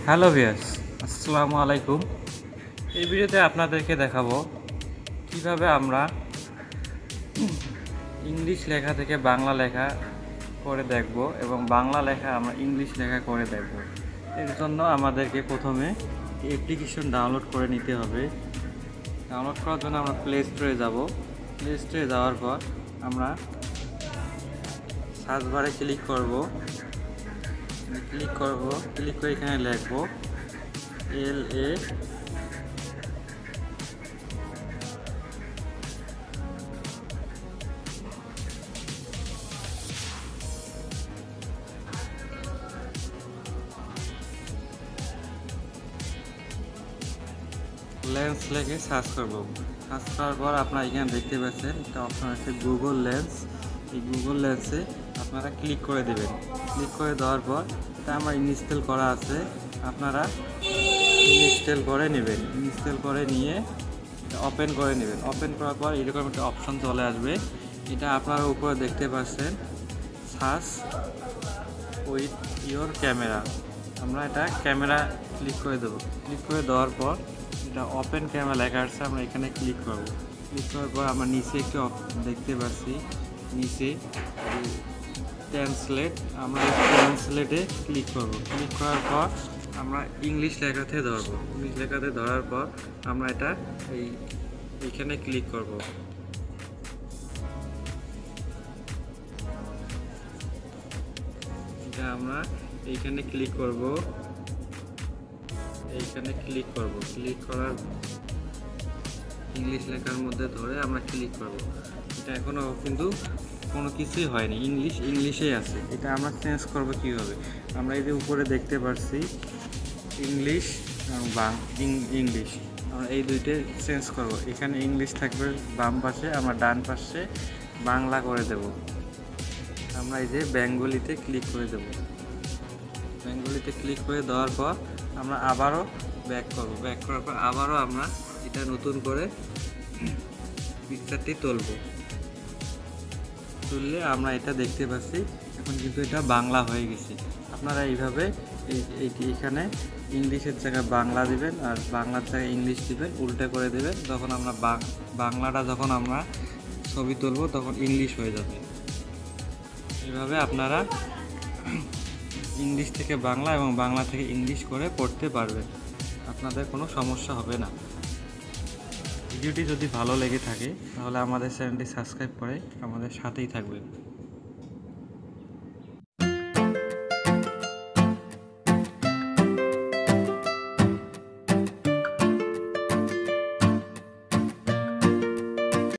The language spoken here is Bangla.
হ্যালো ভিউয়ার্স, আসসালামু আলাইকুম। এই ভিডিওতে আপনাদেরকে দেখাবো কিভাবে আমরা ইংলিশ লেখা থেকে বাংলা লেখা করে দেখব এবং বাংলা লেখা আমরা ইংলিশ লেখা করে দেখব। এর জন্য আমাদেরকে প্রথমে অ্যাপ্লিকেশন ডাউনলোড করে নিতে হবে। ডাউনলোড করার জন্য আমরা প্লে স্টোরে যাব। প্লে স্টোরে যাওয়ার পর আমরা সার্চ বারে ক্লিক করব। ক্লিক করে এখানে লিখব LA লেন্স লিখে সার্চ করব। সার্চ করার পর আপনারা এখানে দেখতে পাচ্ছেন একটা অপশন আছে গুগল লেন্স। এই গুগল লেন্সে আপনারা ক্লিক করে দেবেন। ক্লিক করে দেওয়ার পর এটা আমার ইনস্টল করা আছে, আপনারা ইনস্টল করে নেবেন। ইনস্টল করে নিয়ে ওপেন করে নেবেন। ওপেন করার পর এরকম একটা অপশন চলে আসবে। এটা আপনারা উপরে দেখতে পাচ্ছেন সার্চ উইথ ইওর ক্যামেরা। আমরা এটা ক্যামেরা ক্লিক করে দেবো। ক্লিক করে দেওয়ার পর এটা ওপেন ক্যামেরা লেখা আছে, আমরা এখানে ক্লিক করব। ক্লিক করার পর আমরা নিচে একটু দেখতে পাচ্ছি নিচে ট্রান্সলেট, আমরা ট্রান্সলেটে ক্লিক করব। ক্লিক করার পর আমরা ইংলিশ লেখাতে ধরবো। ইংলিশ লেখাতে ধরার পর আমরা এটা এইখানে ক্লিক করব। এটা আমরা এইখানে ক্লিক করব। এইখানে ক্লিক করব। ক্লিক করার ইংলিশ লেখার মধ্যে ধরে আমরা ক্লিক করব। এটা এখনো কিন্তু কোনো কিছুই হয়নি, ইংলিশেই আছে। এটা আমরা চেঞ্জ করব কিভাবে? আমরা এই যে উপরে দেখতে পাচ্ছি ইংলিশ ইংলিশ, আমরা এই দুইটা চেঞ্জ করব। এখানে ইংলিশ থাকবে বাম পাশে, আমরা ডান পাশে বাংলা করে দেব। আমরা এই যে বেঙ্গলিতে ক্লিক করে দেব। বেঙ্গলিতে ক্লিক করে দেওয়ার পর আমরা আবারও ব্যাক করব। ব্যাক করার পর আবারও আমরা এটা নতুন করে পিকচারটি তুললে আমরা এটা দেখতে পাচ্ছি এখন কিন্তু এটা বাংলা হয়ে গেছে। আপনারা এইভাবে এখানে ইংলিশের জায়গায় বাংলা দিবেন আর বাংলার জায়গায় ইংলিশ দিবেন, উল্টে করে দেবেন। যখন আমরা বাংলাটা যখন আমরা ছবি তুলব তখন ইংলিশ হয়ে যাবে। এইভাবে আপনারা ইংলিশ থেকে বাংলা এবং বাংলা থেকে ইংলিশ করে পড়তে পারবেন, আপনাদের কোনো সমস্যা হবে না। ভিডিওটি যদি ভালো লেগে থাকে তাহলে আমাদের চ্যানেলটি সাবস্ক্রাইব করে আমাদের সাথেই থাকবেন।